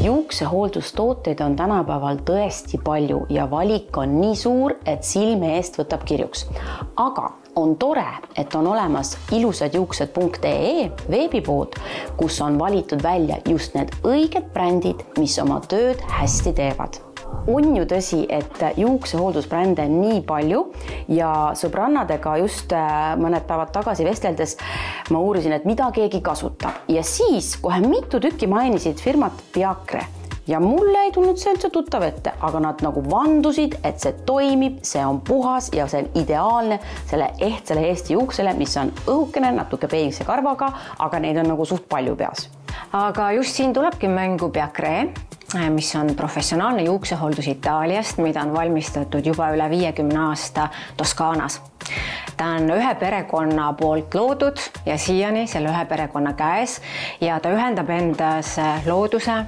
Juuksehooldustooteid on tänapäeval tõesti palju ja valik on nii suur, et silme eest võtab kirjuks. Aga on tore, et on olemas ilusadjuuksed.ee veebipood, kus on valitud välja just need õiged brändid, mis oma tööd hästi teevad. On ju tõsi, et juuksehooldusbrände on nii palju ja sõbrannadega just mõned päevad tagasi vesteldes ma uurisin, et mida keegi kasutab. Ja siis kohe mitu tükki mainisid firmat Biacre. Ja mulle ei tulnud see üldse tuttav ette, aga nad nagu vandusid, et see toimib, see on puhas ja see on ideaalne selle ehtsele Eesti juuksele, mis on õhukene, natuke peegse karvaga, aga neid on nagu suht palju peas. Aga just siin tulebki mängu Biacre, mis on professionaalne juuksehooldus Itaaliast, mida on valmistatud juba üle 50 aasta Toskaanas. Ta on ühe perekonna poolt loodud ja siiani selle ühe perekonna käes ja ta ühendab endas looduse,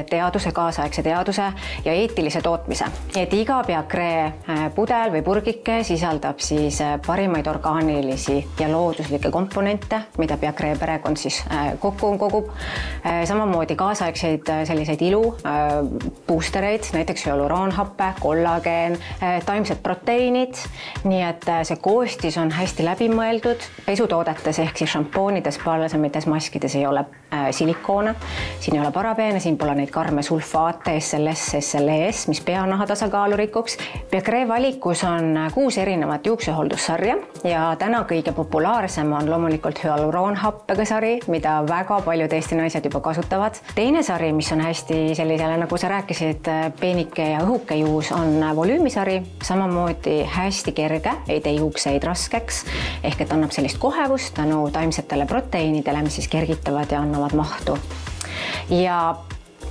teaduse, kaasaegse teaduse ja eetilise tootmise. Et iga Biacre pudel või purgike sisaldab siis parimaid orgaanilisi ja looduslikke komponente, mida Biacre perekond siis kokku kogub. Samamoodi kaasaegseid selliseid ilu boostereid, näiteks hyaluroonhappe, kollageen, taimsed proteiinid, nii et see koostis on hästi läbimõeldud. Pesutoodetes ehk siis šampoonides, balsamides, maskides ei ole silikoone, siin ei ole parabeene, siin pole neid karme sulfaate, SLS, SLES, mis peanaha tasakaalu rikuks. Biacre valikus on 6 erinevat juuksehooldussarja ja täna kõige populaarsem on loomulikult hyaluroonhappega sari, mida väga paljud Eesti naised juba kasutavad. Teine sari, mis on hästi sellisele, nagu sa rääkisid, peenike ja õhuke juus, on volüümisari, samamoodi hästi kerge, ei tee juukseid raskeks, ehk et annab sellist kohevust tänu taimsetele proteiinidele, mis siis kergitavad ja annavad mahtu. Ja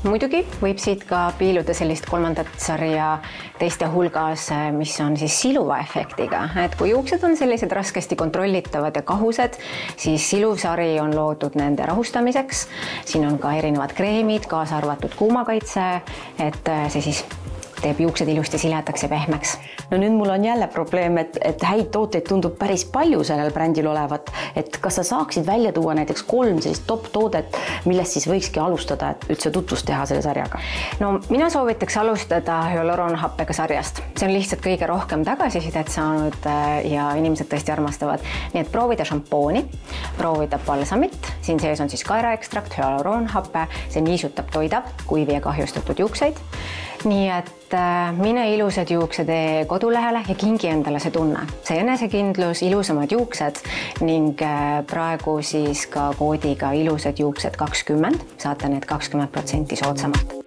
muidugi võib siit ka piiluda sellist kolmandat sarja teiste hulgas, mis on siis siluva efektiga. Et kui juuksed on sellised raskesti kontrollitavad ja kahused, siis siluvsari on loodud nende rahustamiseks. Siin on ka erinevad kreemid, kaasa arvatud kuumakaitse, et see siis teeb juuksed ilusti siledaks ja pehmeks. No nüüd mul on jälle probleem, et häid tooteid tundub päris palju sellel brändil olevat. Et kas sa saaksid välja tuua näiteks 3 sellist top toodet, millest siis võikski alustada, et üldse tutvust teha selle sarjaga? No mina soovitaks alustada hyaluroonhappega sarjast. See on lihtsalt kõige rohkem tagasisidet saanud ja inimesed tõesti armastavad. Nii et proovida šampooni, proovida balsamit. Siin sees on siis kaeraekstrakt, hyaluroonhappe, see niisutab, toidab kuivi ja kahjustatud juukseid. Nii et mine ilusad juuksed kodulehele ja kingi endale see tunne. See enesekindlus, ilusamad juuksed ning praegu siis ka koodiga ilusad juuksed 20 saate need 20% soodsamalt.